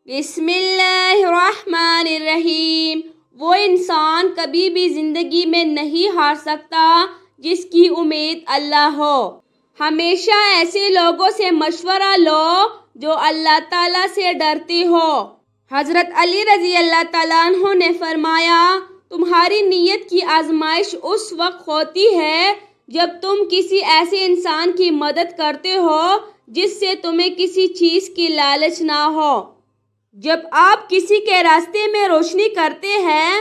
بسم اللہ الرحمن الرحیم۔ وہ انسان کبھی بھی زندگی میں نہیں ہار سکتا جس کی امید اللہ ہو۔ ہمیشہ ایسے لوگوں سے مشورہ لو جو اللہ تعالیٰ سے ڈرتے ہو۔ حضرت علی رضی اللہ تعالیٰ عنہ نے فرمایا، تمہاری نیت کی آزمائش اس وقت ہوتی ہے جب تم کسی ایسے انسان کی مدد کرتے ہو جس سے تمہیں کسی چیز کی لالچ نہ ہو۔ جب آپ کسی کے راستے میں روشنی کرتے ہیں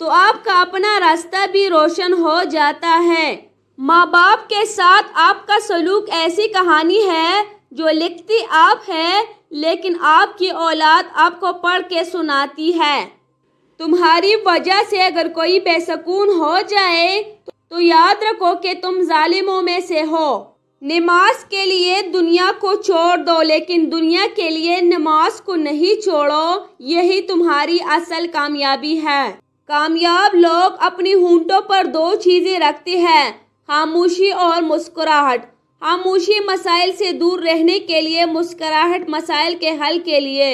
تو آپ کا اپنا راستہ بھی روشن ہو جاتا ہے۔ ماں باپ کے ساتھ آپ کا سلوک ایسی کہانی ہے جو لکھتی آپ ہے لیکن آپ کی اولاد آپ کو پڑھ کے سناتی ہے۔ تمہاری وجہ سے اگر کوئی بے سکون ہو جائے تو یاد رکھو کہ تم ظالموں میں سے ہو۔ نماز کے لیے دنیا کو چھوڑ دو لیکن دنیا کے لیے نماز کو نہیں چھوڑو، یہی تمہاری اصل کامیابی ہے۔ کامیاب لوگ اپنی ہونٹوں پر دو چیزیں رکھتے ہیں، خاموشی اور مسکراہٹ۔ خاموشی مسائل سے دور رہنے کے لیے، مسکراہٹ مسائل کے حل کے لیے۔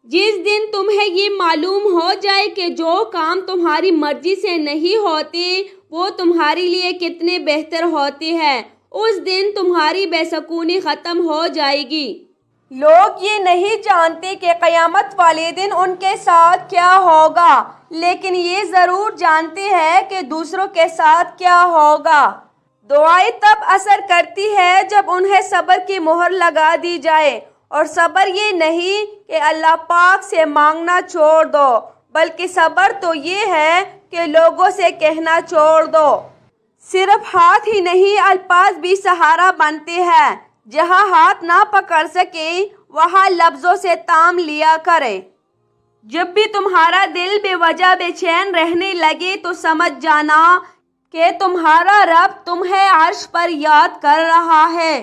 جس دن تمہیں یہ معلوم ہو جائے کہ جو کام تمہاری مرضی سے نہیں ہوتے وہ تمہارے لیے کتنے بہتر ہوتے ہیں، اس دن تمہاری بے سکونی ختم ہو جائے گی۔ لوگ یہ نہیں جانتے کہ قیامت والے دن ان کے ساتھ کیا ہوگا، لیکن یہ ضرور جانتے ہیں کہ دوسروں کے ساتھ کیا ہوگا۔ دعائیں تب اثر کرتی ہے جب انہیں صبر کی مہر لگا دی جائے، اور صبر یہ نہیں کہ اللہ پاک سے مانگنا چھوڑ دو، بلکہ صبر تو یہ ہے کہ لوگوں سے کہنا چھوڑ دو۔ صرف ہاتھ ہی نہیں، الفاظ بھی سہارا بنتے ہیں۔ جہاں ہاتھ نہ پکڑ سکے وہاں لفظوں سے تام لیا کرے۔ جب بھی تمہارا دل بے وجہ بے چین رہنے لگے تو سمجھ جانا کہ تمہارا رب تمہیں عرش پر یاد کر رہا ہے۔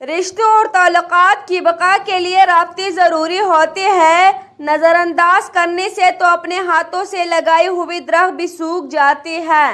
رشتوں اور تعلقات کی بقا کے لیے رابطے ضروری ہوتے ہیں۔ نظر انداز کرنے سے تو اپنے ہاتھوں سے لگائے ہوئے درخت بھی سوکھ جاتے ہیں۔